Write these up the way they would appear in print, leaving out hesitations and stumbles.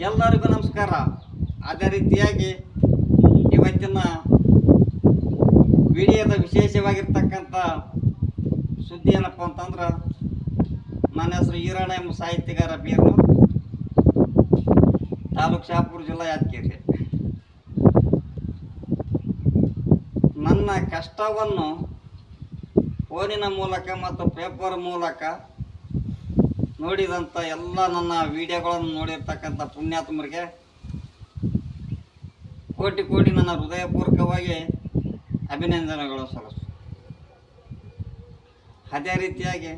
ಎಲ್ಲರಿಗೂ ನಮಸ್ಕಾರ. ಅದೇ ರೀತಿಯಾಗಿ ಇವತ್ತಿನ ವಿಡಿಯೋದ ವಿಶೇಷವಾಗಿರ್ತಕ್ಕಂಥ ಸುದ್ದಿ ಏನಪ್ಪ ಅಂತಂದ್ರೆ, ನನ್ನ ಹೆಸರು ಈರಣ್ಣ ಎಂಬ ಸಾಹಿತ್ಯಗಾರ, ಬೀರ್ನೂರು ತಾಲೂಕು, ಶಹಾಪುರ ಜಿಲ್ಲಾ, ಯಾದಗಿರಿ. ನನ್ನ ಕಷ್ಟವನ್ನು ಫೋನಿನ ಮೂಲಕ ಮತ್ತು ಪೇಪರ್ ಮೂಲಕ ನೋಡಿದಂಥ ಎಲ್ಲ ನನ್ನ ವಿಡಿಯೋಗಳನ್ನು ನೋಡಿರ್ತಕ್ಕಂಥ ಪುಣ್ಯಾತ್ಮರಿಗೆ ಕೋಟಿ ಕೋಟಿ ನನ್ನ ಹೃದಯಪೂರ್ವಕವಾಗಿ ಅಭಿನಂದನೆಗಳು ಸಲ್ಲಿಸು. ಅದೇ ರೀತಿಯಾಗಿ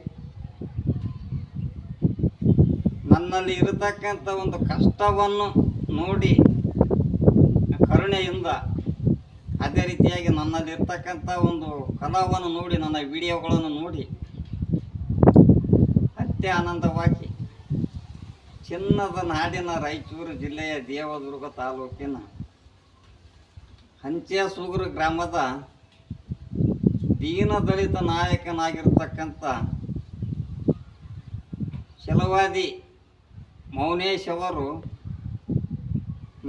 ನನ್ನಲ್ಲಿ ಇರತಕ್ಕಂಥ ಒಂದು ಕಷ್ಟವನ್ನು ನೋಡಿ ಕರುಣೆಯಿಂದ, ಅದೇ ರೀತಿಯಾಗಿ ನನ್ನಲ್ಲಿ ಇರ್ತಕ್ಕಂಥ ಒಂದು ಕಲಾವನ್ನು ನೋಡಿ, ನನ್ನ ವಿಡಿಯೋಗಳನ್ನು ನೋಡಿ ಆನಂದವಾಗಿ ಚಿನ್ನದ ನಾಡಿನ ರಾಯಚೂರು ಜಿಲ್ಲೆಯ ದೇವದುರ್ಗ ತಾಲೂಕಿನ ಹಂಚೇಸೂಗೂರು ಗ್ರಾಮದ ದೀನದಲಿತ ನಾಯಕನಾಗಿರ್ತಕ್ಕಂಥ ಛಲವಾದಿ ಮೌನೇಶ್ ಅವರು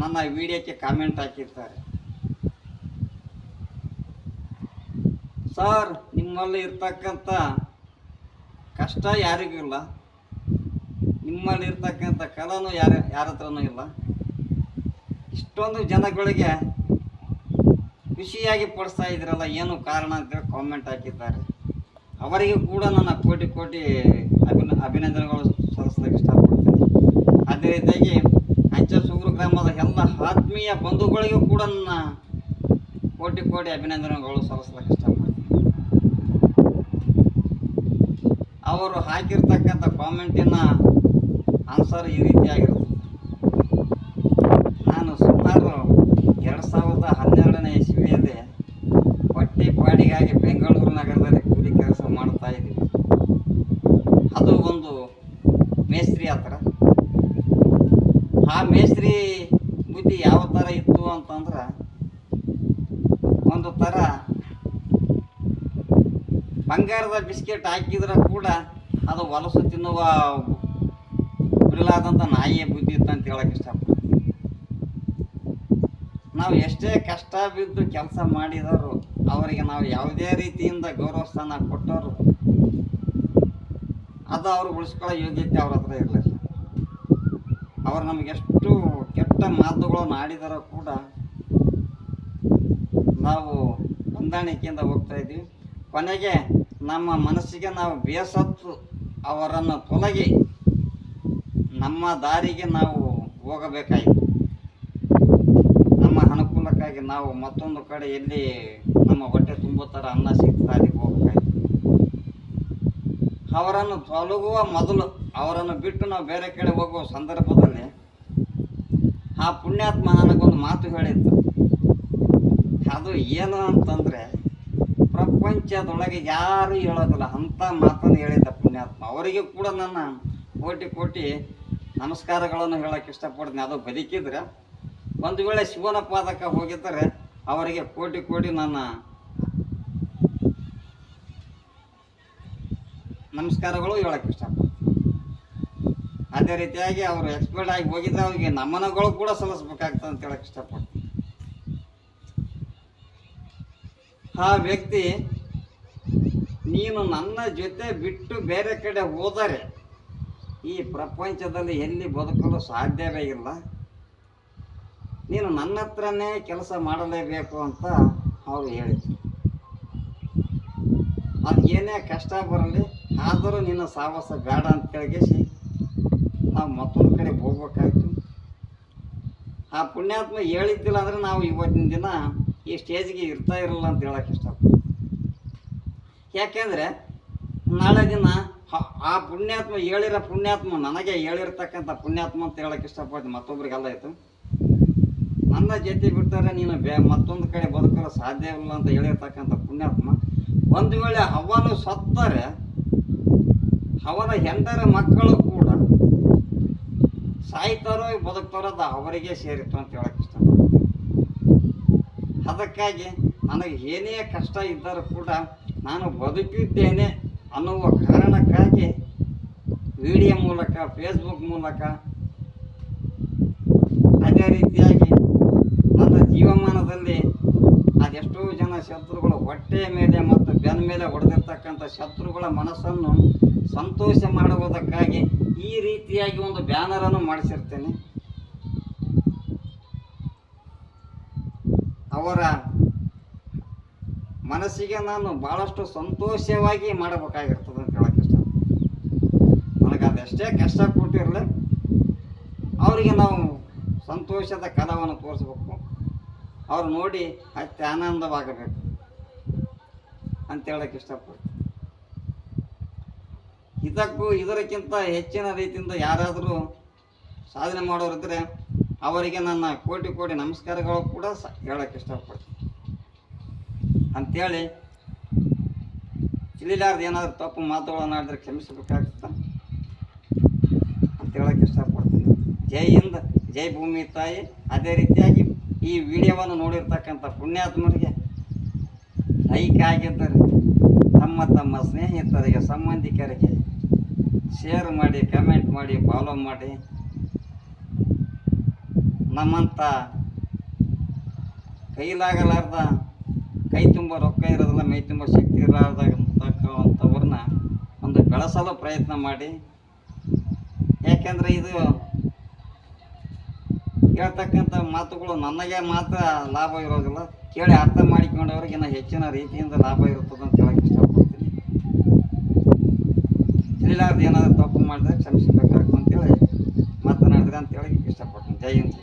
ನನ್ನ ವಿಡಿಯೋಕ್ಕೆ ಕಾಮೆಂಟ್ ಹಾಕಿರ್ತಾರೆ. ಸರ್, ನಿಮ್ಮಲ್ಲಿ ಇರ್ತಕ್ಕಂಥ ಕಷ್ಟ ಯಾರಿಗೂ ಇಲ್ಲ, ನಿಮ್ಮಲ್ಲಿ ಇರ್ತಕ್ಕಂಥ ಕಲಾನು ಯಾರ ಹತ್ರನೂ ಇಲ್ಲ. ಇಷ್ಟೊಂದು ಜನಗಳಿಗೆ ಖುಷಿಯಾಗಿ ಪಡಿಸ್ತಾ ಇದ್ರಲ್ಲ, ಏನು ಕಾರಣ ಅಂತೇಳಿ ಕಾಮೆಂಟ್ ಹಾಕಿದ್ದಾರೆ. ಅವರಿಗೆ ಕೂಡ ನನ್ನ ಕೋಟಿ ಕೋಟಿ ಅಭಿನಂದನೆಗಳು ಸಲ್ಲಿಸಲಿಕ್ಕೆ ಇಷ್ಟಪಡ್ತೀನಿ. ಅದೇ ರೀತಿಯಾಗಿ ಹಂಚೇಸೂಗೂರು ಗ್ರಾಮದ ಎಲ್ಲ ಆತ್ಮೀಯ ಬಂಧುಗಳಿಗೂ ಕೂಡ ನನ್ನ ಕೋಟಿ ಕೋಟಿ ಅಭಿನಂದನೆಗಳು ಸಲ್ಲಿಸಲಿಕ್ಕೆ ಇಷ್ಟಪಡ್ತೀನಿ. ಅವರು ಹಾಕಿರ್ತಕ್ಕಂಥ ಕಾಮೆಂಟಿನ ಆನ್ಸರ್ ಈ ರೀತಿಯಾಗಿರುತ್ತೆ. ನಾನು ಸುಮಾರು 2012ನೇ ಇಸ್ವಿಯಲ್ಲಿ ಹೊಟ್ಟೆ ಪಾಡಿಗಾಗಿ ಬೆಂಗಳೂರು ನಗರದಲ್ಲಿ ಕೂಲಿ ಕೆಲಸ ಮಾಡ್ತಾ ಇದ್ದೀವಿ. ಅದು ಒಂದು ಮೇಸ್ತ್ರಿ ಹತ್ರ. ಆ ಮೇಸ್ತ್ರಿ ಬುದ್ಧಿ ಯಾವ ಥರ ಇತ್ತು ಅಂತಂದ್ರೆ, ಒಂದು ಥರ ಬಂಗಾರದ ಬಿಸ್ಕೆಟ್ ಹಾಕಿದ್ರೆ ಕೂಡ ಅದು ಹೊಲಸು ತಿನ್ನುವ ಬಿಡಲಾದಂಥ ನಾಯಿಯ ಬುದ್ಧಿ ಇತ್ತು ಅಂತ ಹೇಳಕ್ಕೆ ಇಷ್ಟಪಡ್ತೀನಿ. ನಾವು ಎಷ್ಟೇ ಕಷ್ಟ ಬಿದ್ದು ಕೆಲಸ ಮಾಡಿದರು, ಅವರಿಗೆ ನಾವು ಯಾವುದೇ ರೀತಿಯಿಂದ ಗೌರವ ಸ್ಥಾನ ಕೊಟ್ಟರು, ಅದು ಅವರು ಉಳಿಸ್ಕೊಳ್ಳೋ ಯೋಗ್ಯತೆ ಅವ್ರ ಹತ್ರ ಇರಲಿಲ್ಲ. ಅವರು ನಮಗೆಷ್ಟು ಕೆಟ್ಟ ಮಾತುಗಳನ್ನು ಆಡಿದರೂ ಕೂಡ ನಾವು ಹೊಂದಾಣಿಕೆಯಿಂದ ಹೋಗ್ತಾ ಇದ್ದೀವಿ. ಕೊನೆಗೆ ನಮ್ಮ ಮನಸ್ಸಿಗೆ ನಾವು ಬೇಸತ್ತು ಅವರನ್ನು ತೊಲಗಿ ನಮ್ಮ ದಾರಿಗೆ ನಾವು ಹೋಗಬೇಕಾಯಿತು. ನಮ್ಮ ಅನುಕೂಲಕ್ಕಾಗಿ ನಾವು ಮತ್ತೊಂದು ಕಡೆ ಎಲ್ಲಿ ನಮ್ಮ ಹೊಟ್ಟೆ ತುಂಬೋ ಥರ ಅನ್ನ ಸಿಗ್ತಾ ಅಲ್ಲಿಗೆ ಹೋಗಬೇಕಾಯಿತು. ಅವರನ್ನು ತೊಲಗುವ ಮೊದಲು, ಅವರನ್ನು ಬಿಟ್ಟು ನಾವು ಬೇರೆ ಕಡೆ ಹೋಗುವ ಸಂದರ್ಭದಲ್ಲಿ ಆ ಪುಣ್ಯಾತ್ಮ ನನಗೊಂದು ಮಾತು ಹೇಳಿತ್ತು. ಅದು ಏನು ಅಂತಂದರೆ, ಪ್ರಪಂಚದೊಳಗೆ ಯಾರು ಹೇಳೋದಿಲ್ಲ ಅಂಥ ಮಾತನ್ನು ಹೇಳಿದ್ದ ಪುಣ್ಯಾತ್ಮ. ಅವರಿಗೆ ಕೂಡ ನನ್ನ ಕೋಟಿ ಕೋಟಿ ನಮಸ್ಕಾರಗಳನ್ನು ಹೇಳೋಕ್ಕೆ ಇಷ್ಟಪಡ್ತೀನಿ. ಅದು ಬದುಕಿದ್ರೆ, ಒಂದು ವೇಳೆ ಶಿವನ ಪಾದಕ್ಕೆ ಹೋಗಿದ್ದರೆ ಅವರಿಗೆ ಕೋಟಿ ಕೋಟಿ ನನ್ನ ನಮಸ್ಕಾರಗಳು ಹೇಳೋಕ್ಕೆ ಇಷ್ಟಪಡ್ತೀನಿ. ಅದೇ ರೀತಿಯಾಗಿ ಅವರು ಎಕ್ಸ್ಪೈರ್ಡ್ ಆಗಿ ಹೋಗಿದ್ರೆ ಅವರಿಗೆ ನಮನಗಳು ಕೂಡ ಸಲ್ಲಿಸ್ಬೇಕಾಗ್ತದೆ ಅಂತ ಹೇಳೋಕ್ಕೆ ಇಷ್ಟಪಡ್ತೀನಿ. ಆ ವ್ಯಕ್ತಿ, ನೀನು ನನ್ನ ಜೊತೆ ಬಿಟ್ಟು ಬೇರೆ ಕಡೆ ಹೋದರೆ ಈ ಪ್ರಪಂಚದಲ್ಲಿ ಎಲ್ಲಿ ಬದುಕಲು ಸಾಧ್ಯವೇ ಇಲ್ಲ, ನೀನು ನನ್ನ ಹತ್ರನೇ ಕೆಲಸ ಮಾಡಲೇಬೇಕು ಅಂತ ಅವರು ಹೇಳಿದರು. ಅದು ಏನೇ ಕಷ್ಟ ಬರಲಿ, ಆದರೂ ನಿನ್ನ ಸಾಹಸ ಬೇಡ ಅಂತ ಹೇಳಿಸಿ ನಾವು ಮತ್ತೊಂದು ಕಡೆ ಹೋಗ್ಬೇಕಾಯ್ತು. ಆ ಪುಣ್ಯಾತ್ಮ ಹೇಳಿದ್ದಿಲ್ಲ ಅಂದರೆ ನಾವು ಇವತ್ತಿನ ದಿನ ಈ ಸ್ಟೇಜ್ಗೆ ಇರ್ತಾ ಇರಲ್ಲ ಅಂತ ಹೇಳೋಕ್ಕೆ ಇಷ್ಟಪಡ್ತೀನಿ. ಯಾಕೆಂದರೆ ನಾಳೆ ದಿನ ಆ ಪುಣ್ಯಾತ್ಮ ಹೇಳಿರೋ ಪುಣ್ಯಾತ್ಮ ನನಗೆ ಹೇಳಿರ್ತಕ್ಕಂಥ ಪುಣ್ಯಾತ್ಮ ಅಂತ ಹೇಳೋಕ್ಕೆ ಇಷ್ಟಪಡ್ತೀನಿ. ಮತ್ತೊಬ್ರಿಗೆಲ್ಲ ಆಯಿತು, ನನ್ನ ಜೊತೆ ಬಿಟ್ಟರೆ ನೀನು ಮತ್ತೊಂದು ಕಡೆ ಬದುಕಲು ಸಾಧ್ಯವಿಲ್ಲ ಅಂತ ಹೇಳಿರ್ತಕ್ಕಂಥ ಪುಣ್ಯಾತ್ಮ, ಒಂದು ವೇಳೆ ಅವನು ಸತ್ತರೆ ಅವನ ಹೆಂಡರ ಮಕ್ಕಳು ಕೂಡ ಸಾಯ್ತಾರೋ ಬದುಕ್ತಾರೋ ಅದು ಅವರಿಗೆ ಸೇರಿತ್ತು ಅಂತ ಹೇಳೋಕ್ಕೆ ಇಷ್ಟಪಡ್ತೀನಿ. ಅದಕ್ಕಾಗಿ ನನಗೆ ಏನೇ ಕಷ್ಟ ಇದ್ದರೂ ಕೂಡ ನಾನು ಬದುಕಿದ್ದೇನೆ ಅನ್ನುವ ಕಾರಣಕ್ಕಾಗಿ ವಿಡಿಯೋ ಮೂಲಕ, ಫೇಸ್ಬುಕ್ ಮೂಲಕ ಅದೇ ರೀತಿಯಾಗಿ ನನ್ನ ಜೀವಮಾನದಲ್ಲಿ ಅದೆಷ್ಟೋ ಜನ ಶತ್ರುಗಳು ಹೊಟ್ಟೆಯ ಮೇಲೆ ಮತ್ತು ಬೆನ್ನ ಮೇಲೆ ಹೊಡೆದಿರ್ತಕ್ಕಂಥ ಶತ್ರುಗಳ ಮನಸ್ಸನ್ನು ಸಂತೋಷ ಮಾಡುವುದಕ್ಕಾಗಿ ಈ ರೀತಿಯಾಗಿ ಒಂದು ಬ್ಯಾನರನ್ನು ಮಾಡಿಸಿರ್ತೇನೆ. ಅವರ ಮನಸ್ಸಿಗೆ ನಾನು ಭಾಳಷ್ಟು ಸಂತೋಷವಾಗಿ ಮಾಡಬೇಕಾಗಿರ್ತದೆ ಅಂತ ಹೇಳಕ್ಕೆ ಇಷ್ಟ. ನನಗೆ ಅದೆಷ್ಟೇ ಕಷ್ಟ ಕೊಟ್ಟಿರಲಿ ಅವರಿಗೆ ನಾವು ಸಂತೋಷದ ಕಲವನ್ನು ತೋರಿಸ್ಬೇಕು, ಅವ್ರು ನೋಡಿ ಅತಿ ಆನಂದವಾಗಬೇಕು ಅಂತ ಹೇಳಕ್ಕೆ ಇಷ್ಟಪಡ್ತೀನಿ. ಇದಕ್ಕಿಂತ ಹೆಚ್ಚಿನ ರೀತಿಯಿಂದ ಯಾರಾದರೂ ಸಾಧನೆ ಮಾಡೋರಿದ್ದರೆ ಅವರಿಗೆ ನನ್ನ ಕೋಟಿ ಕೋಟಿ ನಮಸ್ಕಾರಗಳು ಕೂಡ ಹೇಳಕ್ಕೆ ಇಷ್ಟಪಡ್ತೀನಿ. ಅಂಥೇಳಿ ತಿಳಿಲಾರ್ದು ಏನಾದರೂ ತಪ್ಪು ಮಾತುಗಳನ್ನು ಆಡಿದ್ರೆ ಕ್ಷಮಿಸಬೇಕಾಗ್ತದೆ ಅಂತ ಹೇಳಕ್ಕೆ ಇಷ್ಟಪಡ್ತೀನಿ. ಜೈ ಹಿಂದ್, ಜೈ ಭೂಮಿ ತಾಯಿ. ಅದೇ ರೀತಿಯಾಗಿ ಈ ವಿಡಿಯೋವನ್ನು ನೋಡಿರ್ತಕ್ಕಂಥ ಪುಣ್ಯಾತ್ಮರಿಗೆ ಲೈಕ್ ಆಗಿದ್ದರೆ ತಮ್ಮ ಸ್ನೇಹಿತರಿಗೆ, ಸಂಬಂಧಿಕರಿಗೆ ಶೇರ್ ಮಾಡಿ, ಕಮೆಂಟ್ ಮಾಡಿ, ಫಾಲೋ ಮಾಡಿ. ನಮ್ಮಂಥ ಕೈಲಾಗಲಾರ್ದ, ಕೈ ತುಂಬ ರೊಕ್ಕ ಇರೋದಿಲ್ಲ, ಮೈ ತುಂಬ ಶಕ್ತಿ ಇರಲಾರ್ದಂಥವ್ರನ್ನ ಒಂದು ಬೆಳೆಸಲು ಪ್ರಯತ್ನ ಮಾಡಿ. ಯಾಕೆಂದರೆ ಇದು ಹೇಳ್ತಕ್ಕಂಥ ಮಾತುಗಳು ನನಗೆ ಮಾತ್ರ ಲಾಭ ಇರೋದಿಲ್ಲ, ಕೇಳಿ ಅರ್ಥ ಮಾಡಿಕೊಂಡವ್ರಿಗೆ ಇನ್ನೂ ಹೆಚ್ಚಿನ ರೀತಿಯಿಂದ ಲಾಭ ಇರುತ್ತದೆ ಅಂತ ಹೇಳಕ್ಕೆ ಇಷ್ಟಪಡ್ತೀನಿ. ತಿಳಿಲಾರ್ದು ಏನಾದರೂ ತಪ್ಪು ಮಾಡಿದ್ರೆ ಕ್ಷಮಿಸಬೇಕಾಗ್ತದೆ ಅಂತೇಳಿ ಮಾತನಾಡಿದ್ರೆ ಅಂತ ಹೇಳಕ್ಕೆ ಇಷ್ಟಪಡ್ತೀನಿ. ಜೈ ಹಿಂದ್.